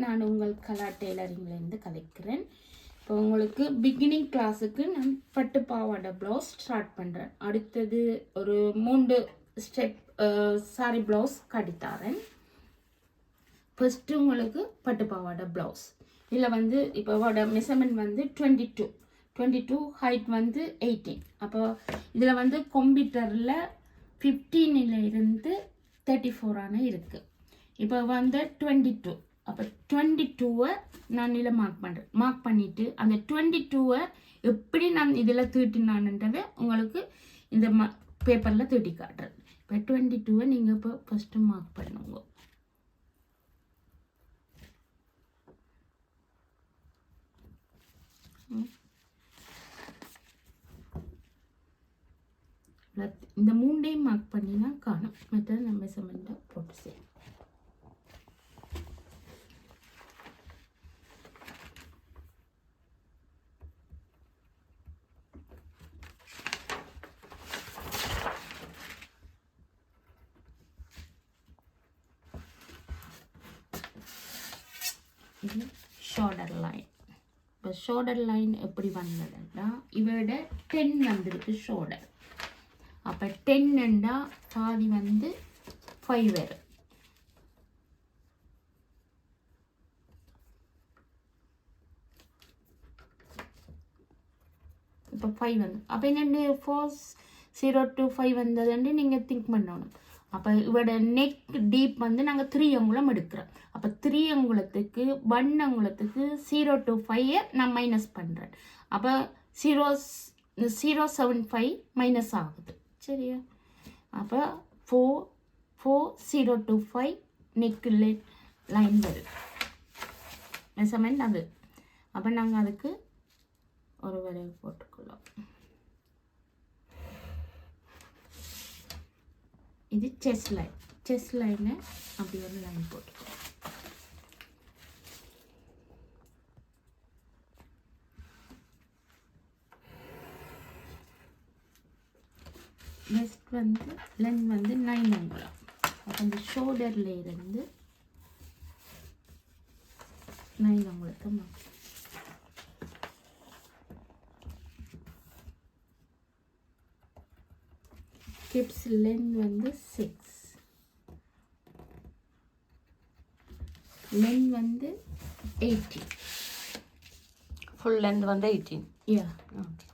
நான் உங்கள் கலா டெய்லரிங்லேருந்து கதைக்கிறேன். இப்போ உங்களுக்கு பிகினிங் கிளாஸுக்கு நான் பட்டு பாவாடை ப்ளவுஸ் ஸ்டார்ட் பண்ணுறேன். அடுத்தது ஒரு 3 ஸ்டெப் சாரி ப்ளவுஸ் கட்டித்தாரேன். ஃபஸ்ட்டு உங்களுக்கு பட்டு பாவாடை ப்ளவுஸ். இதில் வந்து இப்போ மெஷர்மெண்ட் வந்து 22 ஹைட் வந்து 18. அப்போ இதில் வந்து கம்ப்யூட்டரில் 15 இருந்து 34 இருக்குது. இப்போ வந்து 22. அப்போ 22 நான் இதில் மார்க் பண்ணிவிட்டு அந்த 22 எப்படி நான் இதில் தீட்டினான்ன்றதை உங்களுக்கு இந்த பேப்பரில் தீட்டி காட்டுறேன். இப்போ 22 நீங்கள் இப்போ ஃபஸ்ட்டு மார்க் பண்ணுங்க. இந்த 3 மார்க் பண்ணினா காணும். மற்றது நம்ம மெஷர்மெண்ட்டை போட்டு செய்யணும். இது ஷோல்டர் லைன். இப்போ ஷோல்டர் லைன் எப்படி வந்ததுன்னா இவரோட 10 வந்துருக்கு ஷோல்டர். அப்போ 10ண்டா பாதி வந்து 5 வரும். இப்போ 5 வந்து அப்போ என்னென்னு 4 0 to 5 வந்ததுன்னு நீங்கள் திங்க் பண்ணணும். அப்போ இவரோட நெக் டீப் வந்து நாங்கள் 3 அங்குலம் எடுக்கிறோம். அப்போ 3 அங்குலத்துக்கு 1 அங்குலத்துக்கு 0 to 5 நான் மைனஸ் பண்ணுறேன். அப்போ 0.75 மைனஸ் ஆகுது. சரியா? அப்போ 0 to 5 நெக்கு லைன் வருது மெஷர்மெண்ட் அது. அப்போ நாங்கள் அதுக்கு ஒரு வரைவு போட்டுக்கலாம். இது செஸ்ட் லைனை அப்படி ஒரு லைன் போட்டுக்கலாம். வெஸ்ட் வந்து லென்த் வந்து 9 அங்குலம். அப்போ அந்த ஷோல்டரில் இருந்து 9 அங்குலத்தை மாற்றும். ஹிப்ஸ் லென்த் வந்து 6. லென்த் வந்து 18. ஃபுல் லென்த் வந்து 18. யா. ஓகே.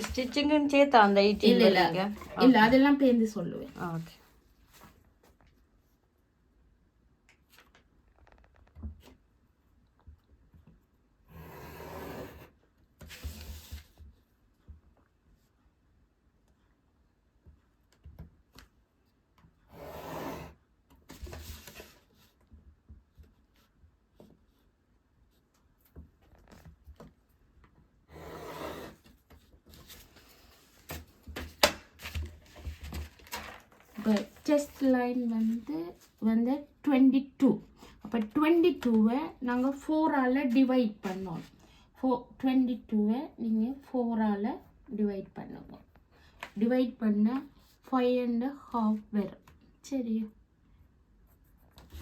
ஸ்டிச்சிங்கும் சேர்த்தா அந்த 18? இல்லை அதெல்லாம் பேருந்து சொல்லுவேன். ஓகே. இப்போ செஸ்ட் லைன் வந்து 22. அப்போ 22 நாங்கள் 4ஆல் டிவைட் பண்ணோம். 22 நீங்கள் 4ஆல் டிவைட் பண்ணுங்க. டிவைட் பண்ண 5.5 வரும். சரியா?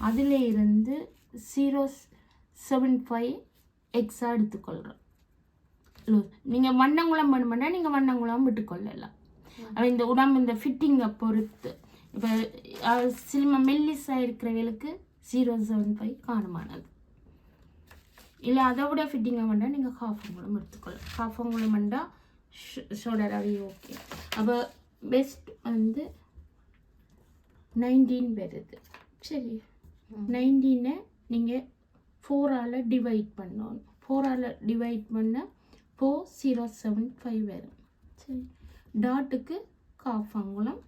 அதில் இருந்து 0.75 எக்ஸாக எடுத்துக்கொள்கிறோம். நீங்கள் வண்ணங்குளம் வேணுமென்னா நீங்கள் வண்ணங்குளம் விட்டுக்கொள்ளலாம். இந்த உடம்பு இந்த ஃபிட்டிங்கை பொறுத்து. இப்போ சினிமா மெல்லிஸாக இருக்கிறவங்களுக்கு 0.75 காணுமானது. இல்லை அதை விட ஃபிட்டிங்காக வேண்டாம் நீங்கள் ஹாஃப் அங்குலம் எடுத்துக்கொள்ளலாம். ஹாஃப் அங்குலம் வேண்டாம் ஷோல்டர் அது ஓகே. அப்போ பெஸ்ட் வந்து 19 வருது. சரி, 19 நீங்கள் 4ஆல் டிவைட் பண்ணணும். 4ஆல் டிவைட் பண்ண 4.075 வரும். சரி, டாட்டுக்கு காஃப் அங்குலம்.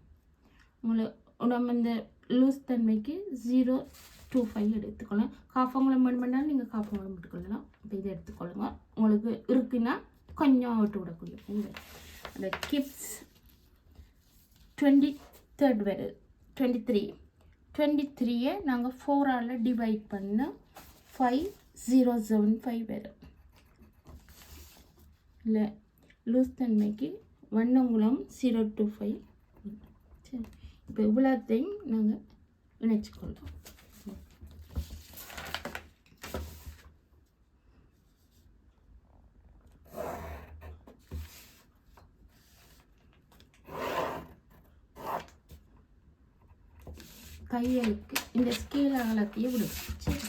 உடம்பு இந்த லூஸ் தன்மைக்கு 0.25 எடுத்துக்கொள்ளலாம். காஃப் அங்குலம் வேணுமென்றாலும் நீங்கள் காஃப் அங்குலம் எடுத்துக்கொள்ளலாம். இப்போ இதை எடுத்துக்கொள்ளுங்க. உங்களுக்கு இருக்குன்னா கொஞ்சம் விட்டு விடக்கூடிய அந்த கிப்ஸ் 23 வருது. 23 நாங்கள் 4ஆல் டிவைட் பண்ண 5.075 வரும். இல்லை லூஸ் தன்மைக்கு வண்ணங்குளம் 025. சரி, இப்போ இவ்வளோத்தையும் நாங்கள் இணைச்சிக்கொள்ளலாம். தையலுக்கு இந்த ஸ்கேல் அகலத்தையே விடும். சரி,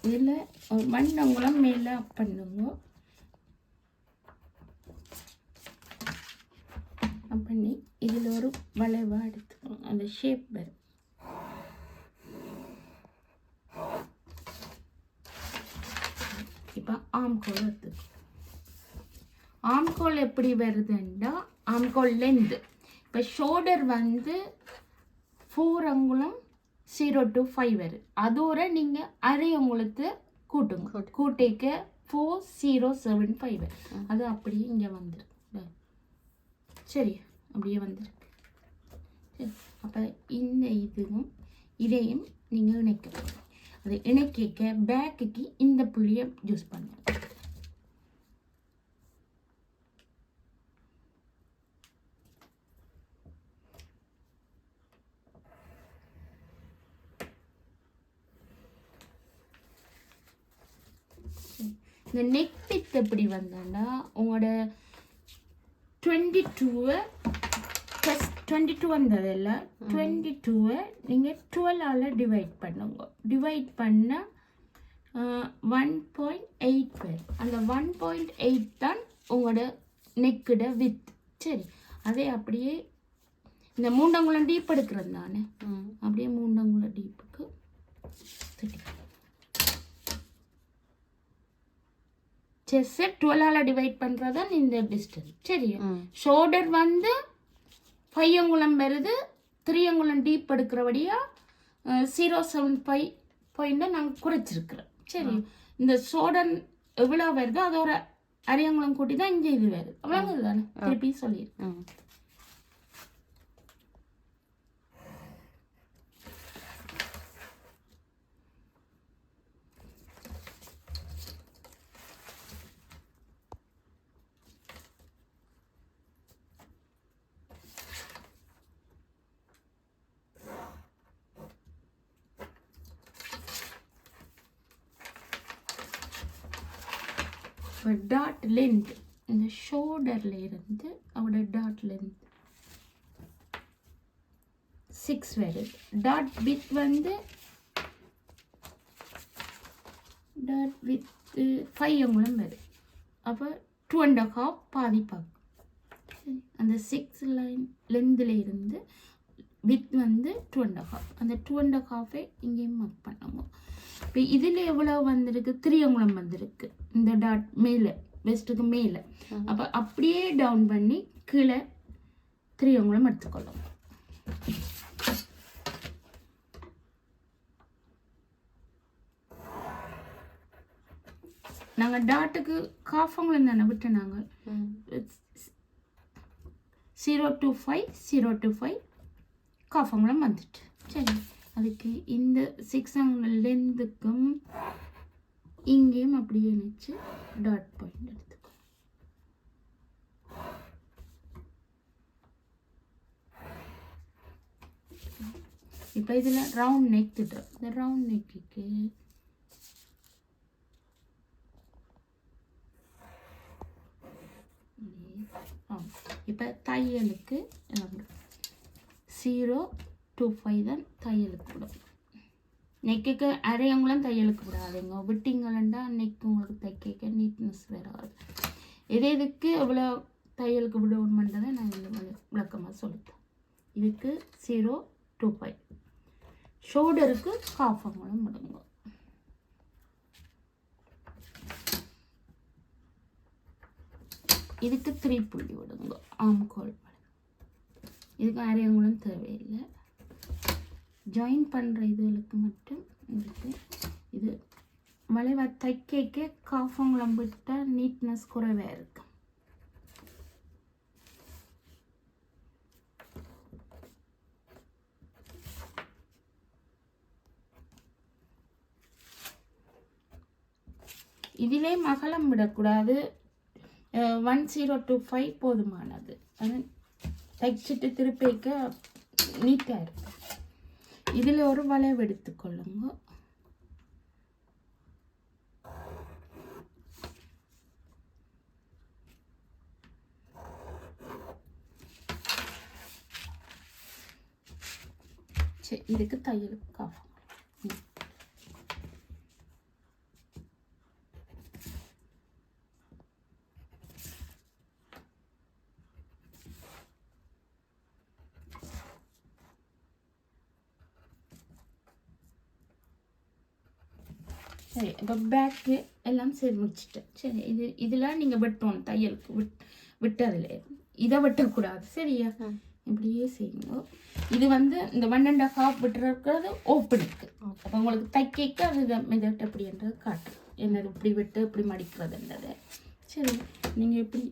இதில் வண்ணங்குளம் மேலே பண்ணுங்க. பண்ணி இதில் ஒரு வளைவாக எடுத்துக்கணும். அந்த ஷேப் வரும். இப்போ ஆம்கோல் எடுத்துக்கணும். ஆம்கோல் எப்படி வருதுன்னா ஆம்கோல் லென்த்து இப்போ ஷோல்டர் வந்து 4 அங்குலம் 0 to 5 வரும். அதோட நீங்கள் அரை அங்குலத்தை கூட்டுங்க. கூட்டிக்க 4075 வரும். அது அப்படியே இங்கே வந்துடும். சரி, அப்படியே வந்துருக்கு. சரி, அப்போ இந்த இதையும் நீங்கள் இணைக்கணும். அது இணைக்க பேக்குக்கு இந்த புள்ளியை யூஸ் பண்ணுங்க. இந்த நெக் பித் எப்படி வந்தாண்டா உங்களோட 22 வந்ததில்ல, 22 நீங்கள் 12ஆல் டிவைட் பண்ணுங்க. டிவைட் பண்ணால் 1.8 பேர். அந்த 1.8 தான் உங்களோட நெக்கோட வித். சரி, அதே அப்படியே இந்த 3 அங்குலம் டீப் எடுக்கிறது தானே, அப்படியே 3 அங்குலம் டீப்புக்கு செஸ்ஸை 12ஆல் டிவைட் பண்ணுறது தான் இந்த டிஸ்டன்ஸ். சரி, ஷோல்டர் வந்து 5 அங்குலம் வருது. 3 அங்குலம் டீப் எடுக்கிறபடியாக 0.75 பாயிண்ட்டை நாங்கள் குறைச்சிருக்கிறோம். சரி, இந்த ஷோல்டர் எவ்வளோ வருதோ அதோட அரை அங்குலம் கூட்டி தான் இங்கே இது வருது. அவ்வளோங்க தானே, திருப்பி சொல்லியிருக்கேன். டாட் லென்த் இந்த ஷோல்டர்ல இருந்து அவட டாட் லென்த் 6 வருது. டாட் வித் வந்து டாட் வித் 5 அங்குலம் வருது. அப்போ 2.5 பாதி பார்க்கும். அந்த 6 லைன் லென்த்தில் இருந்து வித் வந்து 2.5. அந்த 2.5 இங்கேயும் மார்க் பண்ணுவோம். இப்போ இதில் எவ்வளோ வந்திருக்கு? 3 அங்குலம் வந்திருக்கு இந்த டாட் மேலே, வெஸ்ட்டுக்கு மேலே. அப்போ அப்படியே டவுன் பண்ணி கீழே 3 அங்குலம் எடுத்துக்கொள்ளும். நாங்கள் டாட்டுக்கு காஃப் அங்குலம் தானே விட்டு நாங்கள் 0 to 5 காஃப் அங்குலம் வந்துட்டு. சரி, அதுக்கு இந்த 6 அங்குலம் லென்த்துக்கும் இங்கேயும் அப்படியே நினச்சி டாட் பாயிண்ட் எடுத்துக்கோ. இப்போ இதில் ரவுண்ட் நெக் திட்டம். இந்த ரவுண்ட் நெக்குக்கு இப்போ தையலுக்கு 0 to 5 தான் தையலுக்கு விடும். நெக்குக்கு அரை அங்குலம் தையலுக்கு விடாதுங்க. விட்டிங்களா நெக் உங்களுக்கு தைக்க நீட்னஸ் வராது. இதுக்கு எவ்வளோ தையலுக்கு விடணுன்றதை நான் இந்த விளக்கமாக சொல்லித்தேன். இதுக்கு 0 to 5. ஷோல்டருக்கு காஃப் அங்குலம் விடுங்க. இதுக்கு 3 புள்ளி விடுங்க. ஆம்கோல் இதுக்கு அரை அங்குலம் தேவையில்லை. ஜாயின் பண்ணுற இதுகளுக்கு மட்டும் இதுக்கு இது வளைவா தைக்க காஃப் அங்குலம் விட்டால் நீட்னஸ் குறைவாக இருக்கும். இதிலே மகளம் விடக்கூடாது. 1025 போதுமானது. அது தைச்சிட்டு திருப்பிக்க நீட்டாக இருக்கும். இதில் ஒரு வளைவு எடுத்துக்கொள்ளுங்க. சரி, இதுக்கு தையலுக்கு காஃபம். சரி, இப்போ பேக்கு எல்லாம் சரி முடிச்சிட்டேன். சரி, இதெல்லாம் நீங்கள் வெட்டணும். தையலுக்கு விட்டதில் இதை வெட்டக்கூடாது. சரியா? இப்படியே செய்யுங்க. இது வந்து இந்த 1.5 விட்டுருக்கிறது ஓப்பனுக்கு. அப்போ உங்களுக்கு தைக்க அது மெதட் எப்படின்றது காட்டும். என்னது இப்படி விட்டு இப்படி மடிக்கிறதுன்றது. சரி, நீங்கள் இப்படி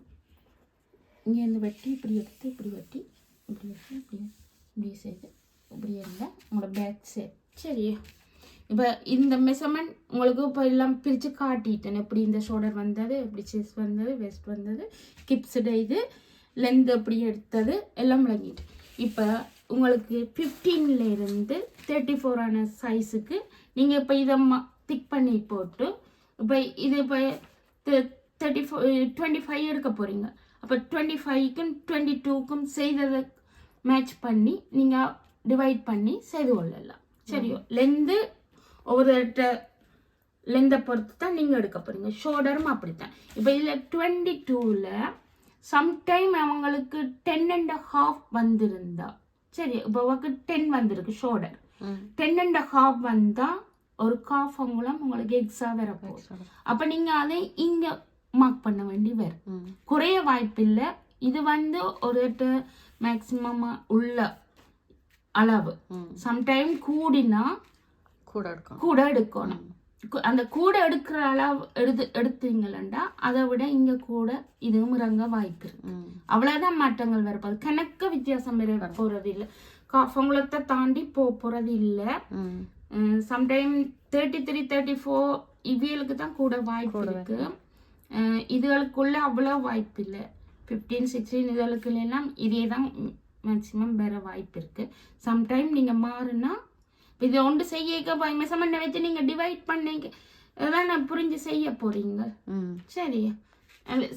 இங்கேருந்து வெட்டி இப்படி எடுத்து இப்படி வெட்டி இப்படி வெட்டி இப்படி செய்து இப்படி இருந்தால் உங்களோட பேக் செட். சரியா? இப்போ இந்த மெஷர்மெண்ட் உங்களுக்கு இப்போ எல்லாம் பிரித்து காட்டிட்டேன். எப்படி இந்த ஷோல்டர் வந்தது, எப்படி செஸ்ட் வந்தது, வெஸ்ட் வந்தது, கிப்ஸுட இது லென்த் எப்படி எடுத்தது எல்லாம் விளங்கிட்டு. இப்போ உங்களுக்கு 15லேருந்து 34 சைஸுக்கு நீங்கள் இப்போ இதை திக் பண்ணி போட்டு இப்போ இது இப்போ 25 எடுக்க போகிறீங்க. அப்போ 25க்கும் 22க்கும் செய்ததை மேட்ச் பண்ணி நீங்கள் டிவைட் பண்ணி செய்து கொள்ளலாம். சரியோ? லென்த்து ஒவ்வொரு லெந்தை பொறுத்து தான் நீங்கள் எடுக்க போகிறீங்க. ஷோல்டரும் அப்படித்தான். இப்போ இதில் 22ல் சம்டைம் அவங்களுக்கு 10.5 வந்திருந்தா, சரி, இப்போ அவங்களுக்கு 10 வந்திருக்கு ஷோல்டர், 10.5 வந்தால் ஒரு காஃப் அங்குலம் உங்களுக்கு எக்ஸா வரப்போகுது. அப்போ நீங்கள் அதை இங்கே மார்க் பண்ண வேண்டி வரும். குறைய வாய்ப்பில்லை. இது வந்து ஒரு மேக்சிமம் உள்ள அளவு. சம்டைம் கூடினா கூட எடுக்கணும். அந்த கூட எடுக்கிற அளவு எடுத்தீங்களா அதை விட இங்க கூட இதுவும் இறங்க வாய்ப்பு இருக்கு. அவ்வளவுதான் மாற்றங்கள் வரப்போகுது. கணக்கு வித்தியாசம் வர போறது இல்லை. காஃபங்குளத்தை தாண்டி போறது இல்லை. சம்டைம் 33, 34 இவியலுக்கு தான் கூட வாய்ப்பு இருக்கு. இதுகளுக்குள்ள அவ்வளவு வாய்ப்பு இல்லை. 15, 16 இதுகளுக்கு எல்லாம் இதே தான் மேக்சிமம் வேற வாய்ப்பு இருக்கு. சம்டைம் நீங்க மாறுனா இதை ஒன்று செய்ய மெஷர்மெண்ட் வச்சு நீங்கள் டிவைட் பண்ணிக்க அதான் நான் புரிஞ்சு செய்ய போகிறீங்க. சரி,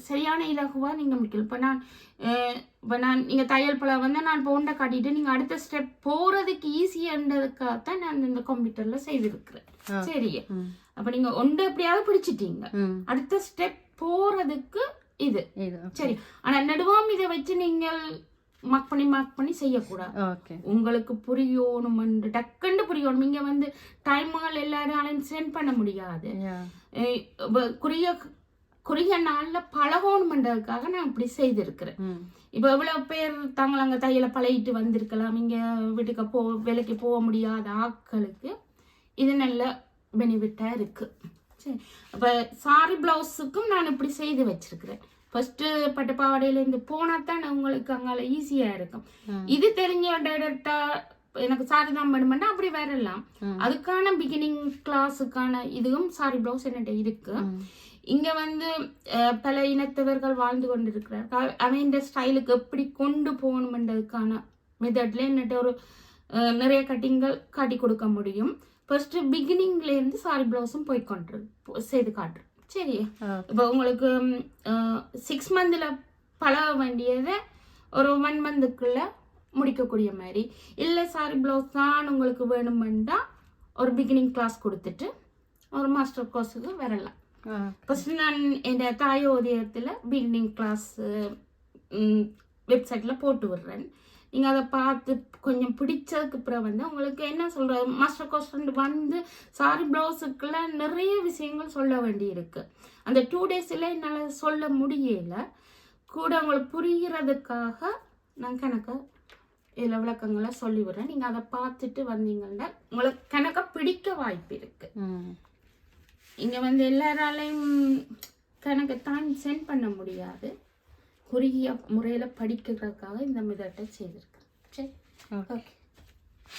சரியான இலகுவாக நீங்கள் முடிக்கல. இப்போ நான் நீங்கள் தையல் பழம் வந்து நான் இப்போ ஒன்றை காட்டிட்டு நீங்கள் அடுத்த ஸ்டெப் போகிறதுக்கு ஈஸியான்றதுக்காகத்தான் நான் இந்த கம்ப்யூட்டரில் செய்திருக்கிறேன். சரி, அப்போ நீங்கள் ஒன்று எப்படியாவது பிடிச்சிட்டீங்க. அடுத்த ஸ்டெப் போகிறதுக்கு இது சரி. ஆனால் நடுவாம் இதை வச்சு நீங்கள் மார்க் பண்ணி செய்யக்கூடாது. உங்களுக்கு புரியணும், டக்குன்னு புரியணும். இங்க வந்து டைம்கள் எல்லாரும் சென்ட் பண்ண முடியாது. குறுகிய நாள்ல பழகணும்ன்றதுக்காக நான் இப்படி செய்திருக்கிறேன். இப்ப எவ்வளவு பேர் தாங்கள் அங்க தையல பழகிட்டு வந்திருக்கலாம். இங்க வீட்டுக்கு வேலைக்கு போக முடியாத ஆட்களுக்கு இது நல்ல பெனிஃபிட்டா இருக்கு. சரி, அப்ப சாரி பிளவுஸுக்கும் நான் இப்படி செய்து வச்சிருக்கிறேன். ஃபர்ஸ்ட் பட்டு பாவாடையிலேருந்து போனால் தான் உங்களுக்கு அங்கால ஈஸியாக இருக்கும். இது தெரிஞ்ச டைரக்டா எனக்கு சாரி தான் வேணுமெண்டா அப்படி வரலாம். அதுக்கான பிகினிங் கிளாஸுக்கான இதுவும் சாரி பிளவுஸ் என்னட்ட இருக்கு. இங்கே வந்து பல இனத்தவர்கள் வாழ்ந்து கொண்டு இருக்கிறார்கள். அவன் ஸ்டைலுக்கு எப்படி கொண்டு போகணுமென்றதுக்கான மெத்தட்ல என்னட்ட ஒரு நிறைய கட்டிங்கள் காட்டி கொடுக்க முடியும். ஃபர்ஸ்ட் பிகினிங்லேருந்து சாரி பிளவுஸும் போய்கொண்டு செய்து காட்டுறேன். சரி, இப்போ உங்களுக்கு 6 மந்த்ல பழக வேண்டியதை ஒரு 1 மந்த்துக்குள்ள முடிக்கக்கூடிய மாதிரி. இல்லை சாரி பிளவுஸ் தான் உங்களுக்கு வேணுமெண்டா ஒரு பிகினிங் கிளாஸ் கொடுத்துட்டு ஒரு மாஸ்டர் கோர்ஸுக்கு வரலாம். ஃபர்ஸ்ட் நான் என் தாயோதயத்தில் பிகினிங் கிளாஸ் வெப்சைட்டில் போட்டு விடுறேன். நீங்கள் அதை பார்த்து கொஞ்சம் பிடிச்சதுக்கு அப்புறம் வந்து உங்களுக்கு என்ன சொல்கிறது, மாஸ்டர் கோர்ஸ் வந்து சாரி ப்ளவுஸுக்குள்ள நிறைய விஷயங்கள் சொல்ல வேண்டி இருக்கு. அந்த 2 டேஸில் என்னால் சொல்ல முடியல. கூட உங்களுக்கு புரிகிறதுக்காக நான் கணக்க இதில் விளக்கங்களை சொல்லிவிடுறேன். நீங்கள் அதை பார்த்துட்டு வந்தீங்கன்னா உங்களுக்கு கணக்க பிடிக்க வாய்ப்பு இருக்கு. இங்கே வந்து எல்லாராலையும் கணக்கு தான் சென்ட் பண்ண முடியாது. குறுகிய முறையில் படிக்கிறதுக்காக இந்த மெத்தட்டை செய்திருக்கேன். சரி, ஓகே.